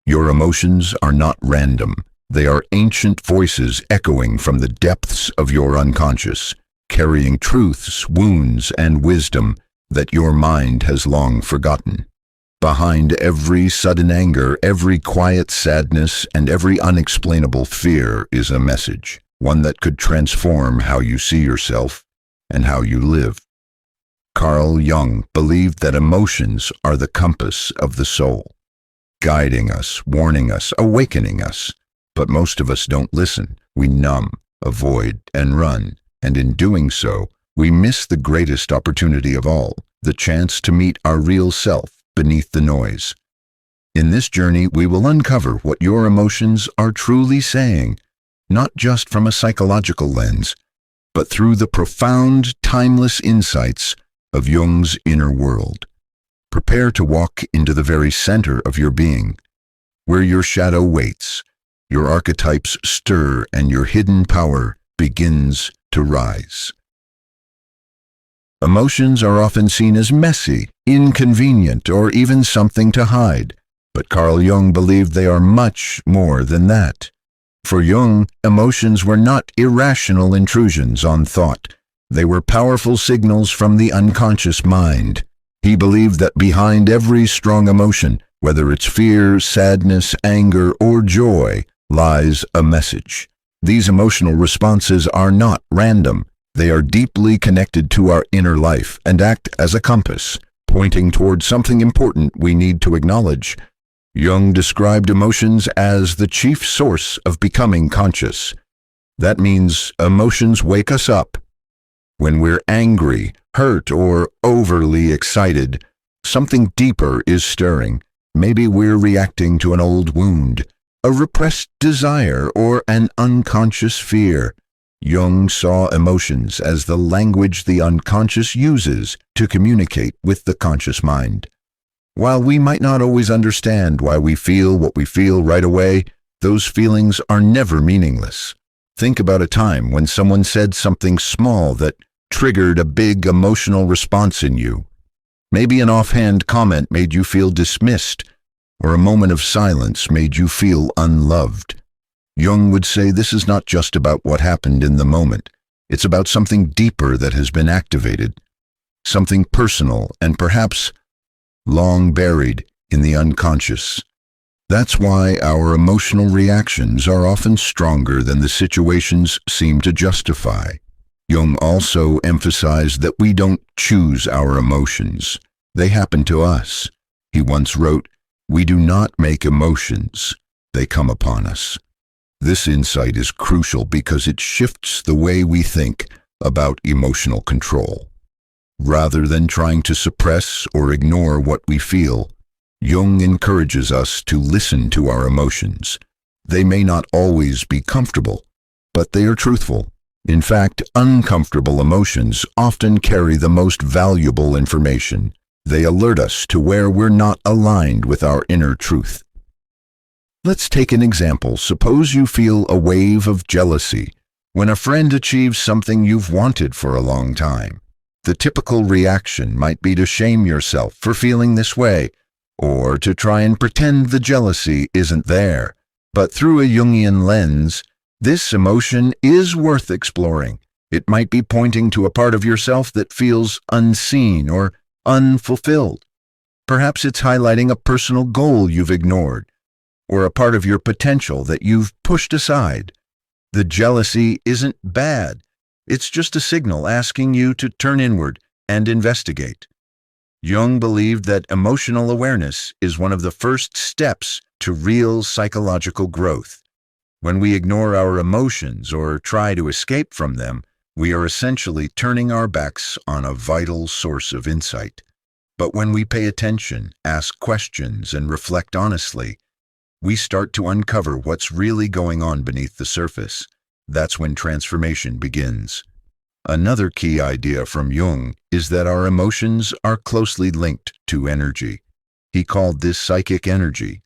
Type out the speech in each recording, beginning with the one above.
Your emotions are not random. They are ancient voices echoing from the depths of your unconscious, carrying truths, wounds, and wisdom that your mind has long forgotten. Behind every sudden anger, every quiet sadness, and every unexplainable fear is a message, one that could transform how you see yourself and how you live. Carl Jung believed that emotions are the compass of the soul, guiding us, warning us, awakening us. But most of us don't listen. We numb, avoid, and run. And in doing so, we miss the greatest opportunity of all, the chance to meet our real self beneath the noise. In this journey, we will uncover what your emotions are truly saying, not just from a psychological lens, but through the profound, timeless insights of Jung's inner world. Prepare to walk into the very center of your being, where your shadow waits, your archetypes stir, and your hidden power begins to rise. Emotions are often seen as messy, inconvenient, or even something to hide, but Carl Jung believed they are much more than that. For Jung, emotions were not irrational intrusions on thought. They were powerful signals from the unconscious mind. He believed that behind every strong emotion, whether it's fear, sadness, anger, or joy, lies a message. These emotional responses are not random. They are deeply connected to our inner life and act as a compass, pointing toward something important we need to acknowledge. Jung described emotions as the chief source of becoming conscious. That means emotions wake us up. When we're angry, hurt, or overly excited, something deeper is stirring. Maybe we're reacting to an old wound, a repressed desire, or an unconscious fear. Jung saw emotions as the language the unconscious uses to communicate with the conscious mind. While we might not always understand why we feel what we feel right away, those feelings are never meaningless. Think about a time when someone said something small that triggered a big emotional response in you. Maybe an offhand comment made you feel dismissed, or a moment of silence made you feel unloved. Jung would say this is not just about what happened in the moment. It's about something deeper that has been activated, something personal and perhaps long buried in the unconscious. That's why our emotional reactions are often stronger than the situations seem to justify. Jung also emphasized that we don't choose our emotions. They happen to us. He once wrote, "We do not make emotions. They come upon us." This insight is crucial because it shifts the way we think about emotional control. Rather than trying to suppress or ignore what we feel, Jung encourages us to listen to our emotions. They may not always be comfortable, but they are truthful. In fact, uncomfortable emotions often carry the most valuable information. They alert us to where we're not aligned with our inner truth. Let's take an example. Suppose you feel a wave of jealousy when a friend achieves something you've wanted for a long time. The typical reaction might be to shame yourself for feeling this way, or to try and pretend the jealousy isn't there. But through a Jungian lens, this emotion is worth exploring. It might be pointing to a part of yourself that feels unseen or unfulfilled. Perhaps it's highlighting a personal goal you've ignored, or a part of your potential that you've pushed aside. The jealousy isn't bad. It's just a signal asking you to turn inward and investigate. Jung believed that emotional awareness is one of the first steps to real psychological growth. When we ignore our emotions or try to escape from them, we are essentially turning our backs on a vital source of insight. But when we pay attention, ask questions, and reflect honestly, we start to uncover what's really going on beneath the surface. That's when transformation begins. Another key idea from Jung is that our emotions are closely linked to energy. He called this psychic energy,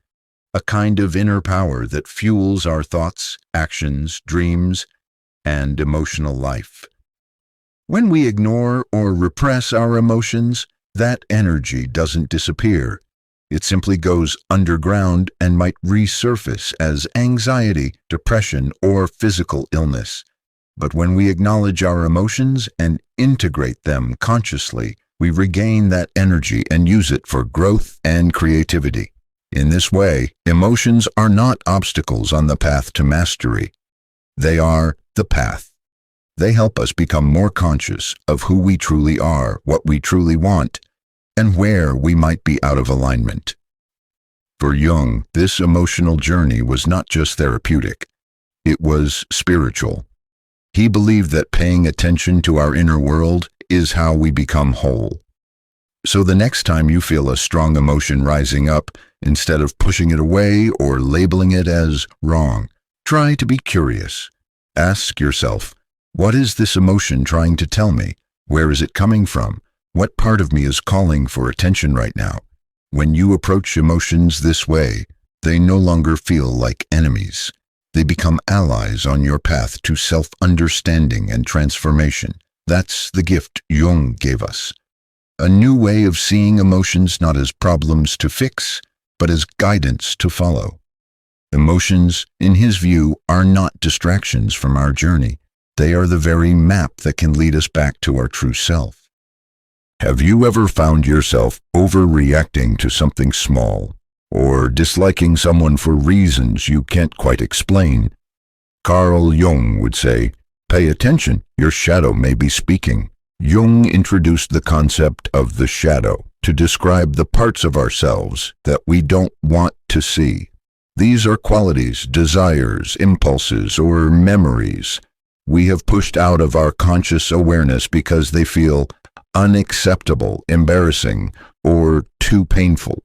a kind of inner power that fuels our thoughts, actions, dreams, and emotional life. When we ignore or repress our emotions, that energy doesn't disappear. It simply goes underground and might resurface as anxiety, depression, or physical illness. But when we acknowledge our emotions and integrate them consciously, we regain that energy and use it for growth and creativity. In this way, emotions are not obstacles on the path to mastery. They are the path. They help us become more conscious of who we truly are, what we truly want, and where we might be out of alignment. For Jung, this emotional journey was not just therapeutic. It was spiritual. He believed that paying attention to our inner world is how we become whole. So the next time you feel a strong emotion rising up, instead of pushing it away or labeling it as wrong, try to be curious. Ask yourself, what is this emotion trying to tell me? Where is it coming from? What part of me is calling for attention right now? When you approach emotions this way, they no longer feel like enemies. They become allies on your path to self-understanding and transformation. That's the gift Jung gave us. A new way of seeing emotions not as problems to fix, but as guidance to follow. Emotions, in his view, are not distractions from our journey. They are the very map that can lead us back to our true self. Have you ever found yourself overreacting to something small, or disliking someone for reasons you can't quite explain? Carl Jung would say, "Pay attention, your shadow may be speaking." Jung introduced the concept of the shadow to describe the parts of ourselves that we don't want to see. These are qualities, desires, impulses, or memories we have pushed out of our conscious awareness because they feel unacceptable, embarrassing, or too painful.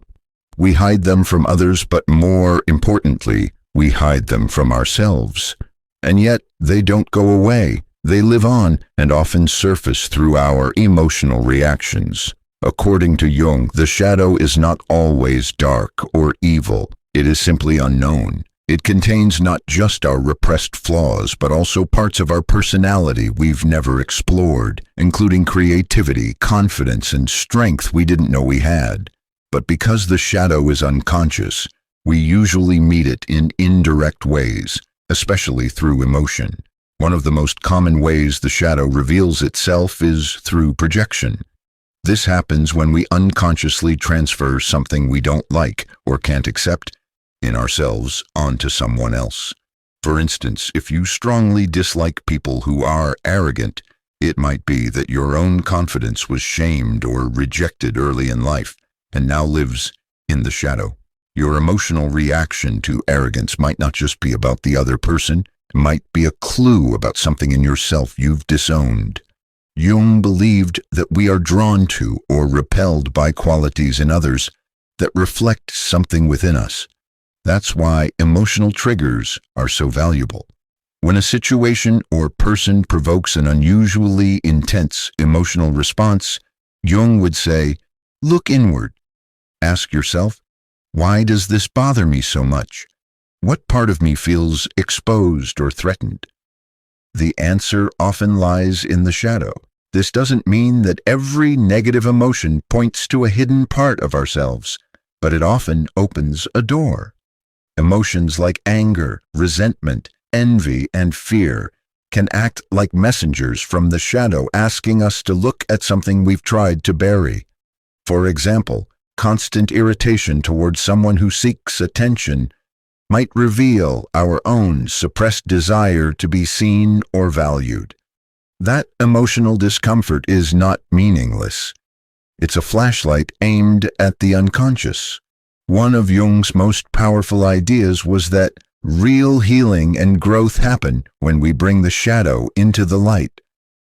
We hide them from others, but more importantly, we hide them from ourselves. And yet, they don't go away. They live on and often surface through our emotional reactions. According to Jung, the shadow is not always dark or evil. It is simply unknown. It contains not just our repressed flaws, but also parts of our personality we've never explored, including creativity, confidence, and strength we didn't know we had. But because the shadow is unconscious, we usually meet it in indirect ways, especially through emotion. One of the most common ways the shadow reveals itself is through projection. This happens when we unconsciously transfer something we don't like or can't accept in ourselves onto someone else. For instance, if you strongly dislike people who are arrogant, it might be that your own confidence was shamed or rejected early in life and now lives in the shadow. Your emotional reaction to arrogance might not just be about the other person, it might be a clue about something in yourself you've disowned. Jung believed that we are drawn to or repelled by qualities in others that reflect something within us. That's why emotional triggers are so valuable. When a situation or person provokes an unusually intense emotional response, Jung would say, look inward. Ask yourself, why does this bother me so much? What part of me feels exposed or threatened? The answer often lies in the shadow. This doesn't mean that every negative emotion points to a hidden part of ourselves, but it often opens a door. Emotions like anger, resentment, envy, and fear can act like messengers from the shadow asking us to look at something we've tried to bury. For example, constant irritation towards someone who seeks attention might reveal our own suppressed desire to be seen or valued. That emotional discomfort is not meaningless. It's a flashlight aimed at the unconscious. One of Jung's most powerful ideas was that real healing and growth happen when we bring the shadow into the light.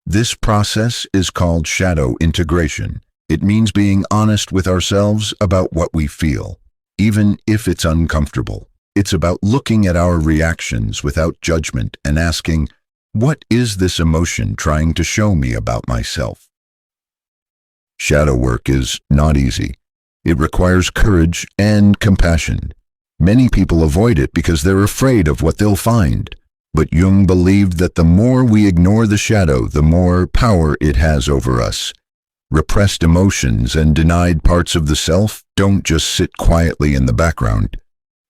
This process is called shadow integration. It means being honest with ourselves about what we feel, even if it's uncomfortable. It's about looking at our reactions without judgment and asking, what is this emotion trying to show me about myself? Shadow work is not easy. It requires courage and compassion. Many people avoid it because they're afraid of what they'll find. But Jung believed that the more we ignore the shadow, the more power it has over us. Repressed emotions and denied parts of the self don't just sit quietly in the background.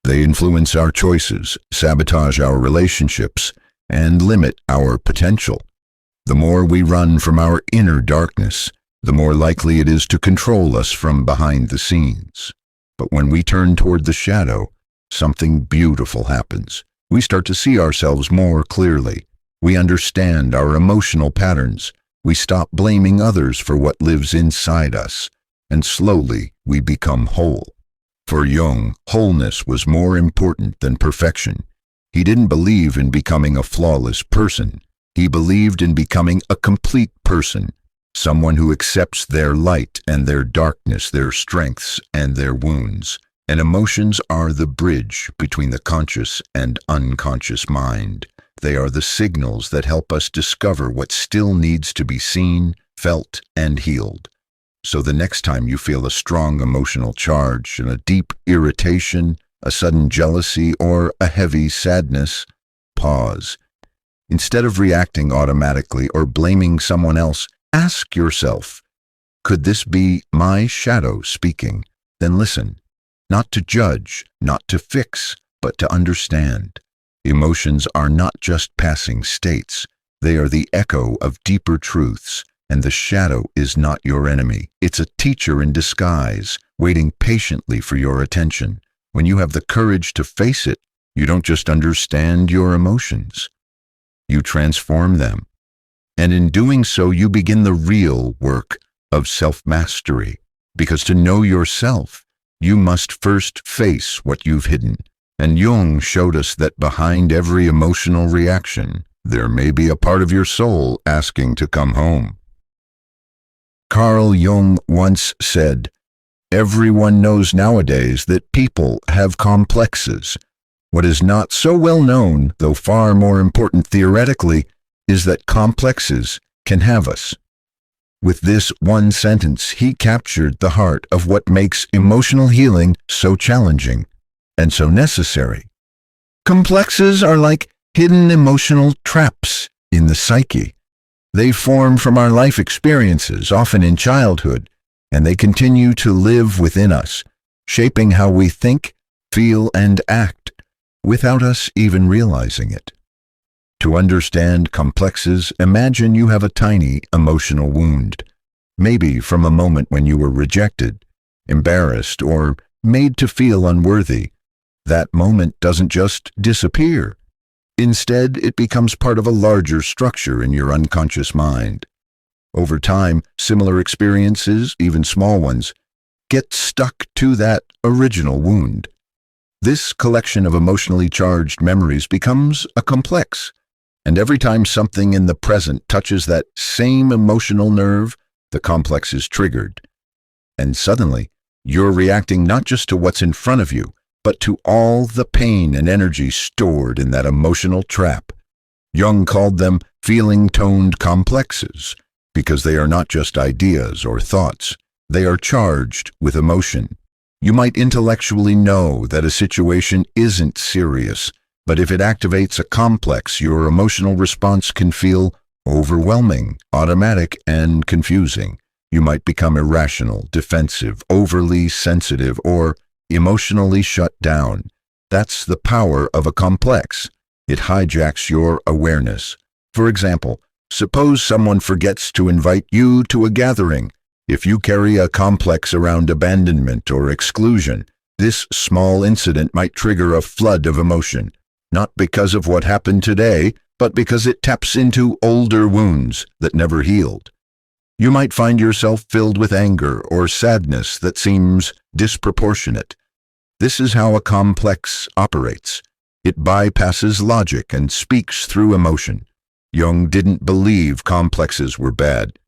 They influence our choices, sabotage our relationships, and limit our potential. The more we run from our inner darkness, the more likely it is to control us from behind the scenes. But when we turn toward the shadow, something beautiful happens. We start to see ourselves more clearly. We understand our emotional patterns. We stop blaming others for what lives inside us, and slowly we become whole. For Jung, wholeness was more important than perfection. He didn't believe in becoming a flawless person. He believed in becoming a complete person, someone who accepts their light and their darkness, their strengths and their wounds. And emotions are the bridge between the conscious and unconscious mind. They are the signals that help us discover what still needs to be seen, felt, and healed. So the next time you feel a strong emotional charge, and a deep irritation, a sudden jealousy, or a heavy sadness, pause. Instead of reacting automatically or blaming someone else, ask yourself, could this be my shadow speaking? Then listen, not to judge, not to fix, but to understand. Emotions are not just passing states. They are the echo of deeper truths, and the shadow is not your enemy. It's a teacher in disguise, waiting patiently for your attention. When you have the courage to face it, you don't just understand your emotions. You transform them. And in doing so, you begin the real work of self-mastery. Because to know yourself, you must first face what you've hidden. And Jung showed us that behind every emotional reaction, there may be a part of your soul asking to come home. Carl Jung once said, "Everyone knows nowadays that people have complexes. What is not so well known, though far more important theoretically, is that complexes can have us." With this one sentence, he captured the heart of what makes emotional healing so challenging and so necessary. Complexes are like hidden emotional traps in the psyche. They form from our life experiences, often in childhood, and they continue to live within us, shaping how we think, feel, and act, without us even realizing it. To understand complexes, imagine you have a tiny emotional wound, maybe from a moment when you were rejected, embarrassed, or made to feel unworthy. That moment doesn't just disappear. Instead, it becomes part of a larger structure in your unconscious mind. Over time, similar experiences, even small ones, get stuck to that original wound. This collection of emotionally charged memories becomes a complex, and every time something in the present touches that same emotional nerve, the complex is triggered. And suddenly, you're reacting not just to what's in front of you, but to all the pain and energy stored in that emotional trap. Jung called them feeling-toned complexes, because they are not just ideas or thoughts. They are charged with emotion. You might intellectually know that a situation isn't serious, but if it activates a complex, your emotional response can feel overwhelming, automatic, and confusing. You might become irrational, defensive, overly sensitive, or emotionally shut down. That's the power of a complex. It hijacks your awareness. For example, suppose someone forgets to invite you to a gathering. If you carry a complex around abandonment or exclusion, this small incident might trigger a flood of emotion, not because of what happened today, but because it taps into older wounds that never healed. You might find yourself filled with anger or sadness that seems disproportionate. This is how a complex operates. It bypasses logic and speaks through emotion. Jung didn't believe complexes were bad.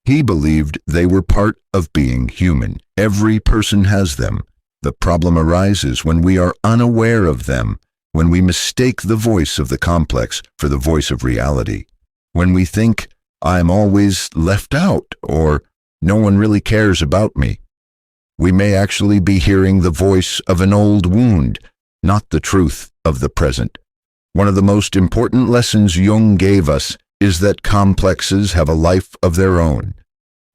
He believed they were part of being human. Every person has them. The problem arises when we are unaware of them, when we mistake the voice of the complex for the voice of reality, when we think, "I'm always left out," or "no one really cares about me." We may actually be hearing the voice of an old wound, not the truth of the present. One of the most important lessons Jung gave us is that complexes have a life of their own.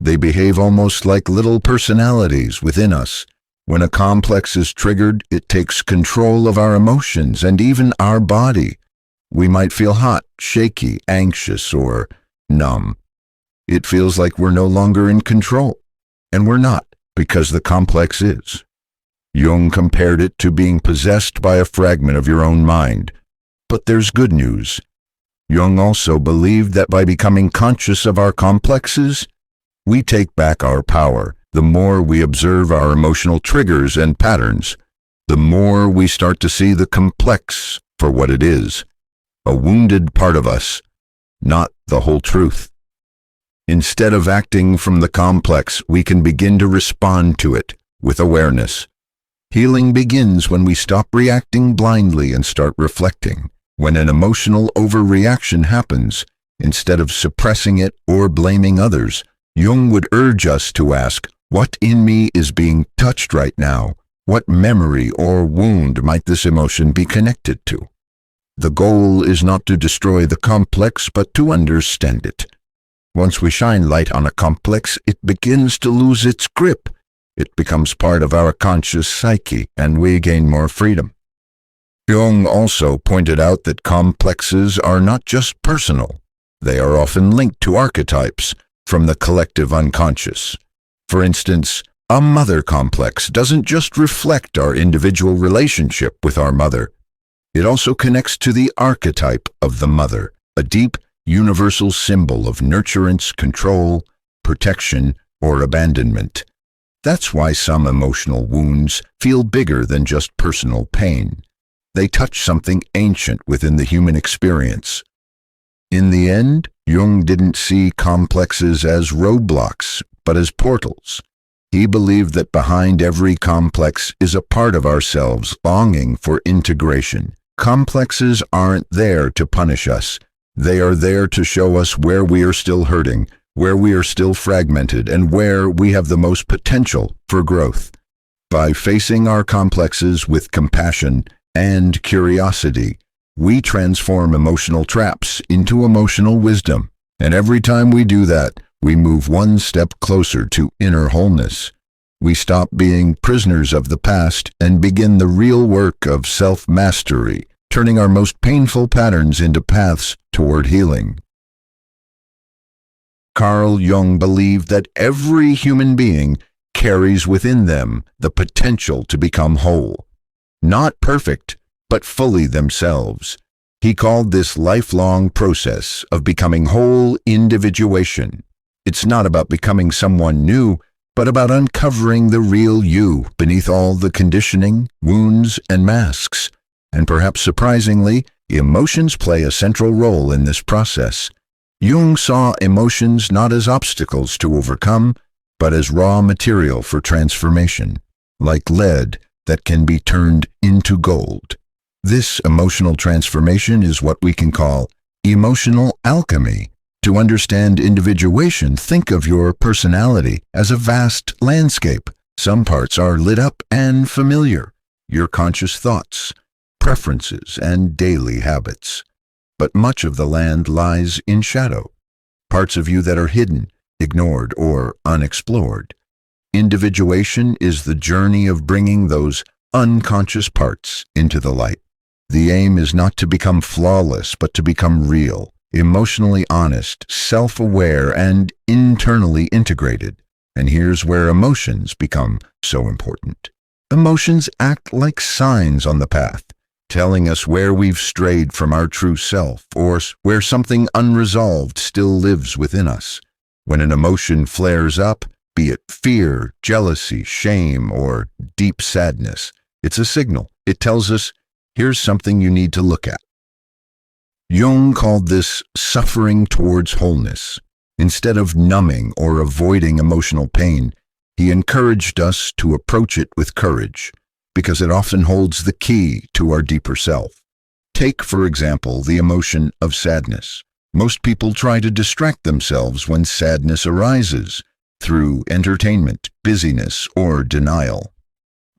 They behave almost like little personalities within us. When a complex is triggered, it takes control of our emotions and even our body. We might feel hot, shaky, anxious, or numb. It feels like we're no longer in control, and we're not, because the complex is. Jung compared it to being possessed by a fragment of your own mind. But there's good news. Jung also believed that by becoming conscious of our complexes, we take back our power. The more we observe our emotional triggers and patterns, the more we start to see the complex for what it is, a wounded part of us, not the whole truth. Instead of acting from the complex, we can begin to respond to it with awareness. Healing begins when we stop reacting blindly and start reflecting. When an emotional overreaction happens, instead of suppressing it or blaming others, Jung would urge us to ask, what in me is being touched right now? What memory or wound might this emotion be connected to? The goal is not to destroy the complex, but to understand it. Once we shine light on a complex, it begins to lose its grip. It becomes part of our conscious psyche, and we gain more freedom. Jung also pointed out that complexes are not just personal. They are often linked to archetypes from the collective unconscious. For instance, a mother complex doesn't just reflect our individual relationship with our mother. It also connects to the archetype of the mother, a deep, universal symbol of nurturance, control, protection, or abandonment. That's why some emotional wounds feel bigger than just personal pain. They touch something ancient within the human experience. In the end, Jung didn't see complexes as roadblocks, but as portals. He believed that behind every complex is a part of ourselves longing for integration. Complexes aren't there to punish us. They are there to show us where we are still hurting, where we are still fragmented, and where we have the most potential for growth. By facing our complexes with compassion and curiosity, we transform emotional traps into emotional wisdom. And every time we do that, we move one step closer to inner wholeness. We stop being prisoners of the past and begin the real work of self-mastery, turning our most painful patterns into paths toward healing. Carl Jung believed that every human being carries within them the potential to become whole. Not perfect, but fully themselves. He called this lifelong process of becoming whole individuation. It's not about becoming someone new, but about uncovering the real you beneath all the conditioning, wounds, and masks. And perhaps surprisingly, emotions play a central role in this process. Jung saw emotions not as obstacles to overcome, but as raw material for transformation, like lead that can be turned into gold. This emotional transformation is what we can call emotional alchemy. To understand individuation, think of your personality as a vast landscape. Some parts are lit up and familiar, your conscious thoughts, preferences, and daily habits. But much of the land lies in shadow, parts of you that are hidden, ignored, or unexplored. Individuation is the journey of bringing those unconscious parts into the light. The aim is not to become flawless, but to become real, emotionally honest, self-aware, and internally integrated. And here's where emotions become so important. Emotions act like signs on the path, telling us where we've strayed from our true self, or where something unresolved still lives within us. When an emotion flares up, be it fear, jealousy, shame, or deep sadness, it's a signal. It tells us, here's something you need to look at. Jung called this suffering towards wholeness. Instead of numbing or avoiding emotional pain, he encouraged us to approach it with courage, because it often holds the key to our deeper self. Take, for example, the emotion of sadness. Most people try to distract themselves when sadness arises, through entertainment, busyness, or denial.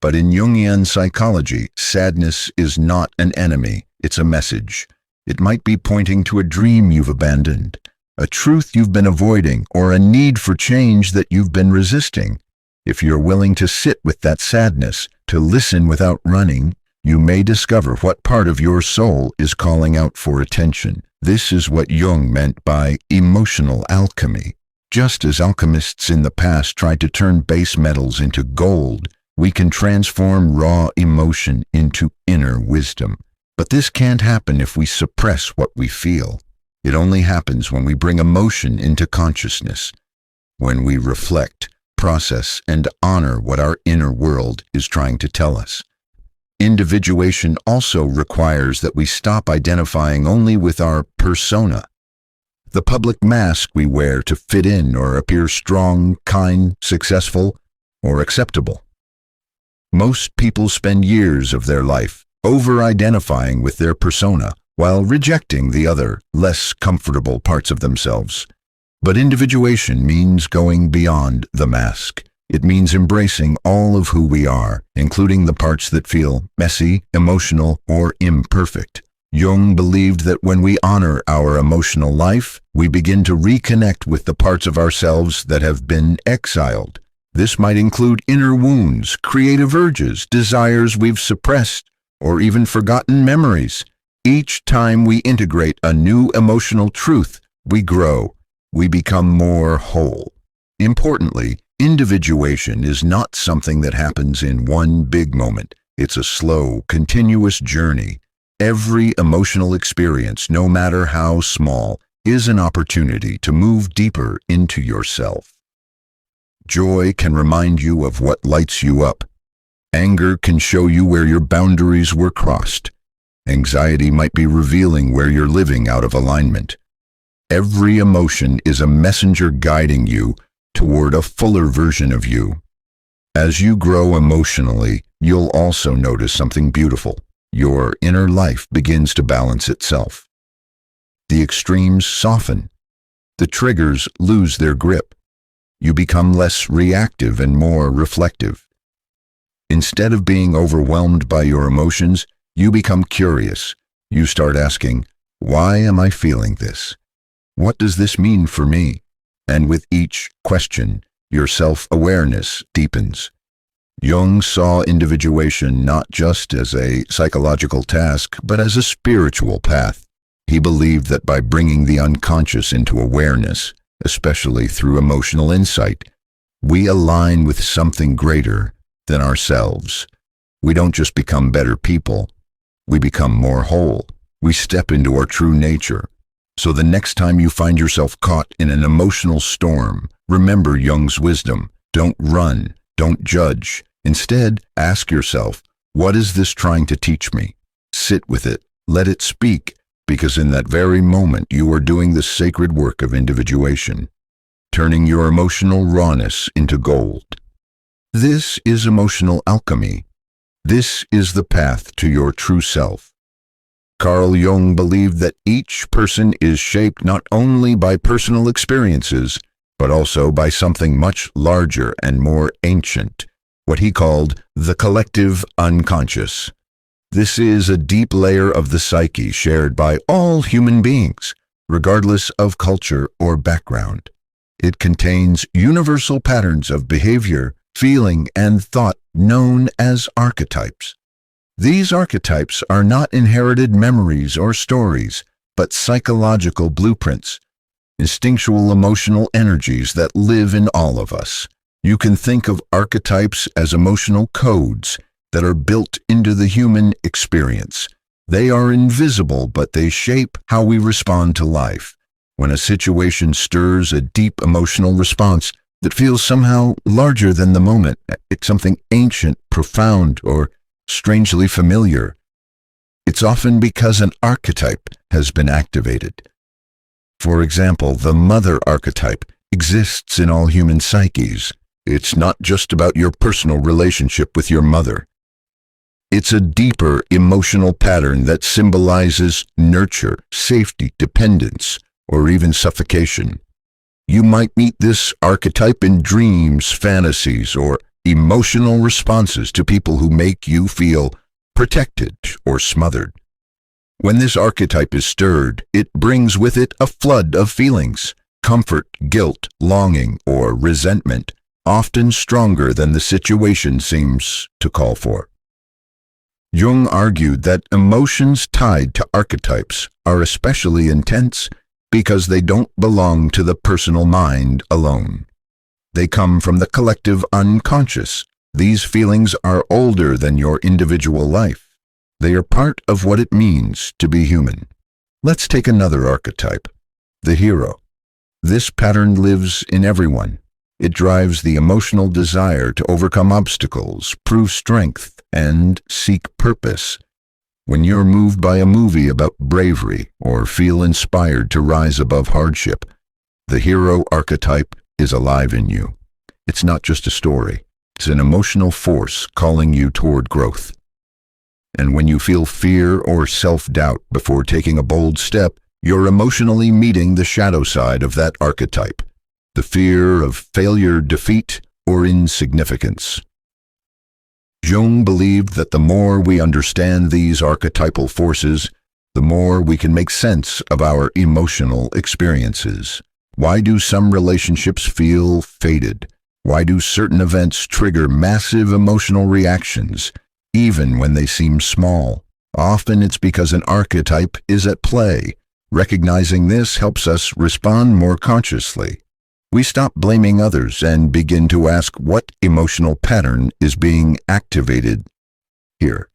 But in Jungian psychology, sadness is not an enemy, it's a message. It might be pointing to a dream you've abandoned, a truth you've been avoiding, or a need for change that you've been resisting. If you're willing to sit with that sadness, to listen without running, you may discover what part of your soul is calling out for attention. This is what Jung meant by emotional alchemy. Just as alchemists in the past tried to turn base metals into gold, we can transform raw emotion into inner wisdom. But this can't happen if we suppress what we feel. It only happens when we bring emotion into consciousness, when we reflect, process, and honor what our inner world is trying to tell us. Individuation also requires that we stop identifying only with our persona, the public mask we wear to fit in or appear strong, kind, successful, or acceptable. Most people spend years of their life over-identifying with their persona while rejecting the other, less comfortable parts of themselves. But individuation means going beyond the mask. It means embracing all of who we are, including the parts that feel messy, emotional, or imperfect. Jung believed that when we honor our emotional life, we begin to reconnect with the parts of ourselves that have been exiled. This might include inner wounds, creative urges, desires we've suppressed, or even forgotten memories. Each time we integrate a new emotional truth, we grow. We become more whole. Importantly, individuation is not something that happens in one big moment. It's a slow, continuous journey. Every emotional experience, no matter how small, is an opportunity to move deeper into yourself. Joy can remind you of what lights you up. Anger can show you where your boundaries were crossed. Anxiety might be revealing where you're living out of alignment. Every emotion is a messenger guiding you toward a fuller version of you. As you grow emotionally, you'll also notice something beautiful. Your inner life begins to balance itself. The extremes soften. The triggers lose their grip. You become less reactive and more reflective. Instead of being overwhelmed by your emotions, you become curious. You start asking, why am I feeling this? What does this mean for me? And with each question, your self-awareness deepens. Jung saw individuation not just as a psychological task, but as a spiritual path. He believed that by bringing the unconscious into awareness, especially through emotional insight, we align with something greater than ourselves. We don't just become better people, we become more whole. We step into our true nature. So the next time you find yourself caught in an emotional storm, remember Jung's wisdom. Don't run, don't judge. Instead, ask yourself, what is this trying to teach me? Sit with it, let it speak, because in that very moment you are doing the sacred work of individuation, turning your emotional rawness into gold. This is emotional alchemy. This is the path to your true self. Carl Jung believed that each person is shaped not only by personal experiences, but also by something much larger and more ancient, what he called the collective unconscious. This is a deep layer of the psyche shared by all human beings, regardless of culture or background. It contains universal patterns of behavior, feeling, and thought known as archetypes. These archetypes are not inherited memories or stories, but psychological blueprints, instinctual emotional energies that live in all of us. You can think of archetypes as emotional codes that are built into the human experience. They are invisible, but they shape how we respond to life. When a situation stirs a deep emotional response that feels somehow larger than the moment, it's something ancient, profound, or strangely familiar, it's often because an archetype has been activated. For example, the mother archetype exists in all human psyches. It's not just about your personal relationship with your mother. It's a deeper emotional pattern that symbolizes nurture, safety, dependence, or even suffocation. You might meet this archetype in dreams, fantasies, or emotional responses to people who make you feel protected or smothered. When this archetype is stirred, it brings with it a flood of feelings: comfort, guilt, longing, or resentment, often stronger than the situation seems to call for. Jung argued that emotions tied to archetypes are especially intense because they don't belong to the personal mind alone. They come from the collective unconscious. These feelings are older than your individual life. They are part of what it means to be human. Let's take another archetype, the hero. This pattern lives in everyone. It drives the emotional desire to overcome obstacles, prove strength, and seek purpose. When you're moved by a movie about bravery or feel inspired to rise above hardship, the hero archetype is alive in you. It's not just a story. It's an emotional force calling you toward growth. And when you feel fear or self-doubt before taking a bold step, you're emotionally meeting the shadow side of that archetype, the fear of failure, defeat, or insignificance. Jung believed that the more we understand these archetypal forces, the more we can make sense of our emotional experiences. Why do some relationships feel faded? Why do certain events trigger massive emotional reactions, even when they seem small? Often it's because an archetype is at play. Recognizing this helps us respond more consciously. We stop blaming others and begin to ask what emotional pattern is being activated here.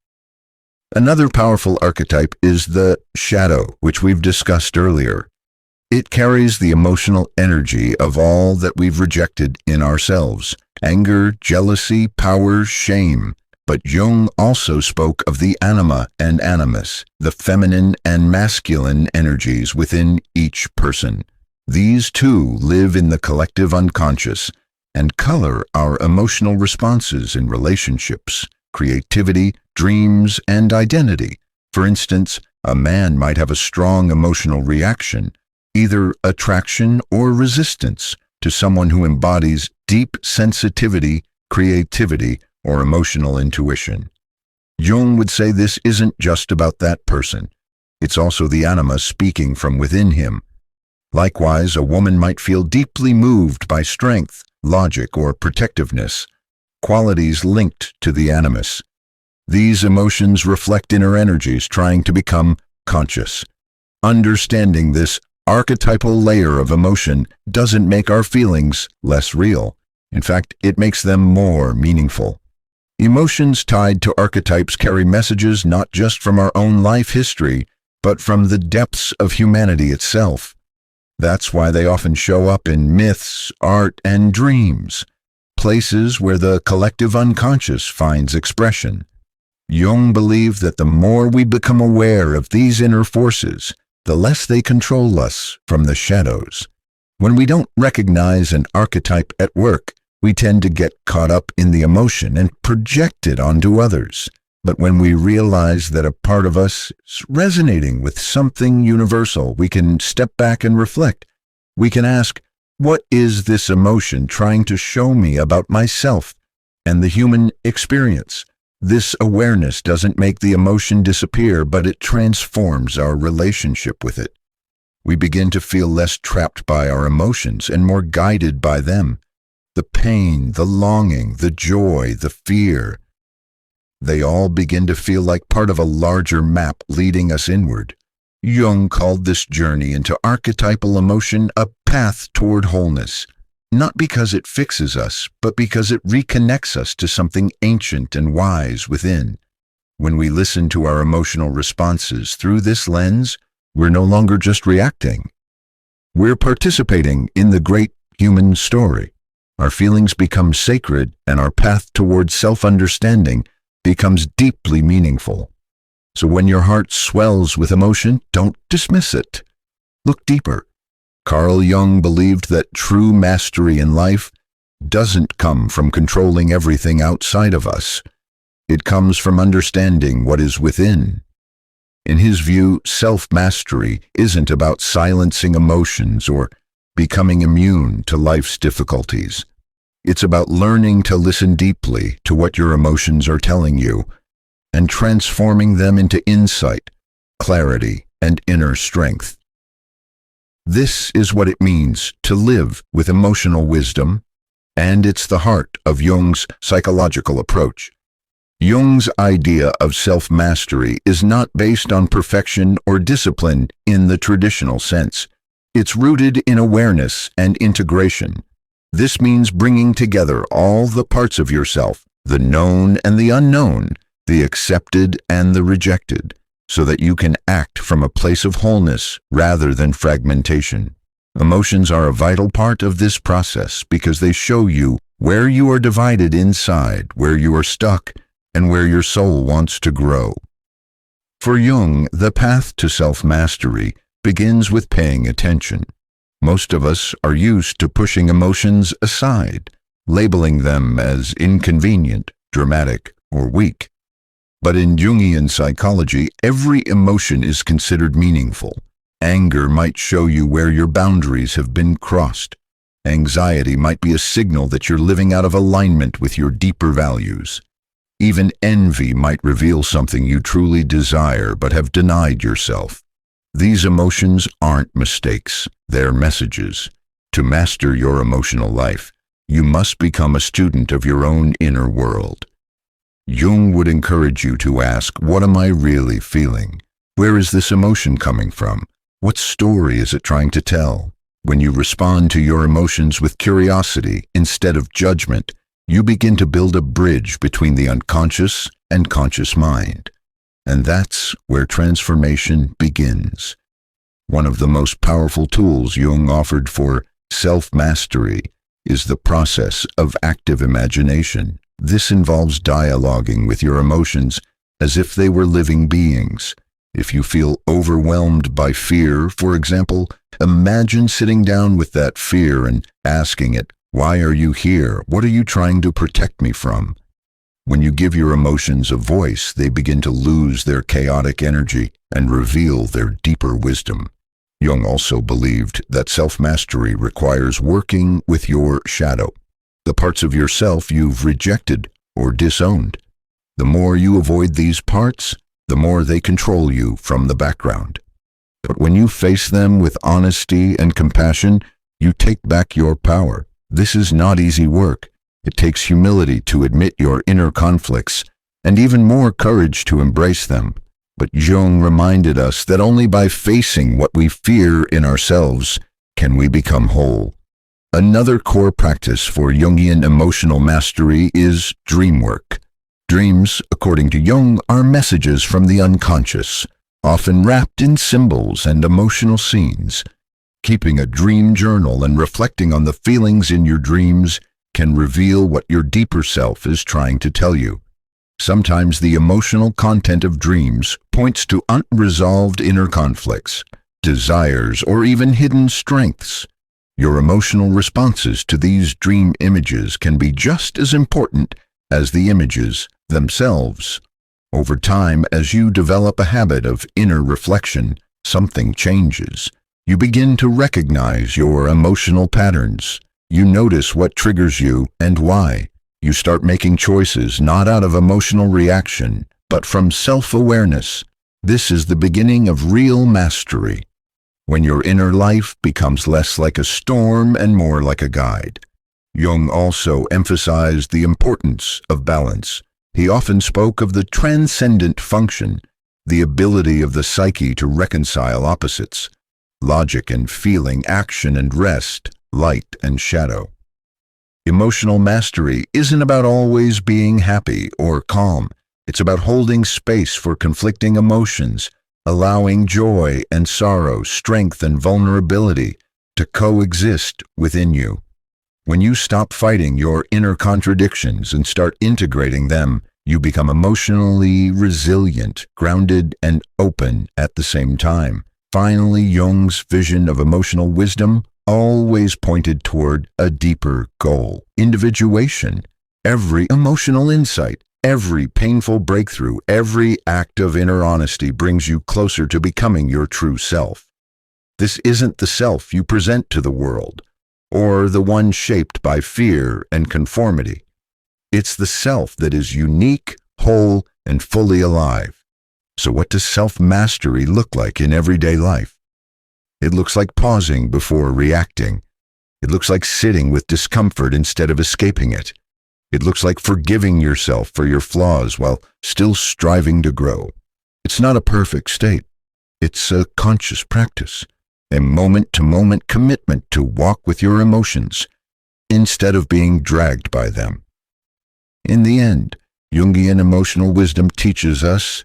Another powerful archetype is the shadow, which we've discussed earlier. It carries the emotional energy of all that we've rejected in ourselves: anger, jealousy, power, shame. But Jung also spoke of the anima and animus, the feminine and masculine energies within each person. These too live in the collective unconscious and color our emotional responses in relationships, creativity, dreams, and identity. For instance, a man might have a strong emotional reaction, either attraction or resistance, to someone who embodies deep sensitivity, creativity, or emotional intuition. Jung would say this isn't just about that person. It's also the anima speaking from within him. Likewise, a woman might feel deeply moved by strength, logic, or protectiveness, qualities linked to the animus. These emotions reflect inner energies trying to become conscious. Understanding this archetypal layer of emotion doesn't make our feelings less real. In fact, it makes them more meaningful. Emotions tied to archetypes carry messages not just from our own life history, but from the depths of humanity itself. That's why they often show up in myths, art, and dreams, places where the collective unconscious finds expression. Jung believed that the more we become aware of these inner forces, the less they control us from the shadows. When we don't recognize an archetype at work, we tend to get caught up in the emotion and project it onto others. But when we realize that a part of us is resonating with something universal, we can step back and reflect. We can ask, what is this emotion trying to show me about myself and the human experience? This awareness doesn't make the emotion disappear, but it transforms our relationship with it. We begin to feel less trapped by our emotions and more guided by them. The pain, the longing, the joy, the fear, they all begin to feel like part of a larger map leading us inward. Jung called this journey into archetypal emotion a path toward wholeness, not because it fixes us, but because it reconnects us to something ancient and wise within. When we listen to our emotional responses through this lens, we're no longer just reacting. We're participating in the great human story. Our feelings become sacred, and our path toward self-understanding becomes deeply meaningful. So when your heart swells with emotion, don't dismiss it. Look deeper. Carl Jung believed that true mastery in life doesn't come from controlling everything outside of us. It comes from understanding what is within. In his view, self-mastery isn't about silencing emotions or becoming immune to life's difficulties. It's about learning to listen deeply to what your emotions are telling you and transforming them into insight, clarity, and inner strength. This is what it means to live with emotional wisdom, and it's the heart of Jung's psychological approach. Jung's idea of self-mastery is not based on perfection or discipline in the traditional sense. It's rooted in awareness and integration. This means bringing together all the parts of yourself, the known and the unknown, the accepted and the rejected, so that you can act from a place of wholeness rather than fragmentation. Emotions are a vital part of this process because they show you where you are divided inside, where you are stuck, and where your soul wants to grow. For Jung, the path to self-mastery begins with paying attention. Most of us are used to pushing emotions aside, labeling them as inconvenient, dramatic, or weak. But in Jungian psychology, every emotion is considered meaningful. Anger might show you where your boundaries have been crossed. Anxiety might be a signal that you're living out of alignment with your deeper values. Even envy might reveal something you truly desire but have denied yourself. These emotions aren't mistakes, they're messages. To master your emotional life, you must become a student of your own inner world. Jung would encourage you to ask, what am I really feeling? Where is this emotion coming from? What story is it trying to tell? When you respond to your emotions with curiosity instead of judgment, you begin to build a bridge between the unconscious and conscious mind. And that's where transformation begins. One of the most powerful tools Jung offered for self-mastery is the process of active imagination. This involves dialoguing with your emotions as if they were living beings. If you feel overwhelmed by fear, for example, imagine sitting down with that fear and asking it, why are you here? What are you trying to protect me from? When you give your emotions a voice, they begin to lose their chaotic energy and reveal their deeper wisdom. Jung also believed that self-mastery requires working with your shadow, the parts of yourself you've rejected or disowned. The more you avoid these parts, the more they control you from the background. But when you face them with honesty and compassion, you take back your power. This is not easy work. It takes humility to admit your inner conflicts, and even more courage to embrace them. But Jung reminded us that only by facing what we fear in ourselves can we become whole. Another core practice for Jungian emotional mastery is dream work. Dreams, according to Jung, are messages from the unconscious, often wrapped in symbols and emotional scenes. Keeping a dream journal and reflecting on the feelings in your dreams can reveal what your deeper self is trying to tell you. Sometimes the emotional content of dreams points to unresolved inner conflicts, desires, or even hidden strengths. Your emotional responses to these dream images can be just as important as the images themselves. Over time, as you develop a habit of inner reflection, something changes. You begin to recognize your emotional patterns. You notice what triggers you and why. You start making choices not out of emotional reaction, but from self-awareness. This is the beginning of real mastery, when your inner life becomes less like a storm and more like a guide. Jung also emphasized the importance of balance. He often spoke of the transcendent function, the ability of the psyche to reconcile opposites, logic and feeling, action and rest, light and shadow. Emotional mastery isn't about always being happy or calm. It's about holding space for conflicting emotions, allowing joy and sorrow, strength and vulnerability to coexist within you. When you stop fighting your inner contradictions and start integrating them, you become emotionally resilient, grounded, and open at the same time. Finally, Jung's vision of emotional wisdom always pointed toward a deeper goal: individuation. Every emotional insight, every painful breakthrough, every act of inner honesty brings you closer to becoming your true self. This isn't the self you present to the world, or the one shaped by fear and conformity. It's the self that is unique, whole, and fully alive. So what does self-mastery look like in everyday life? It looks like pausing before reacting. It looks like sitting with discomfort instead of escaping it. It looks like forgiving yourself for your flaws while still striving to grow. It's not a perfect state. It's a conscious practice, a moment-to-moment commitment to walk with your emotions instead of being dragged by them. In the end, Jungian emotional wisdom teaches us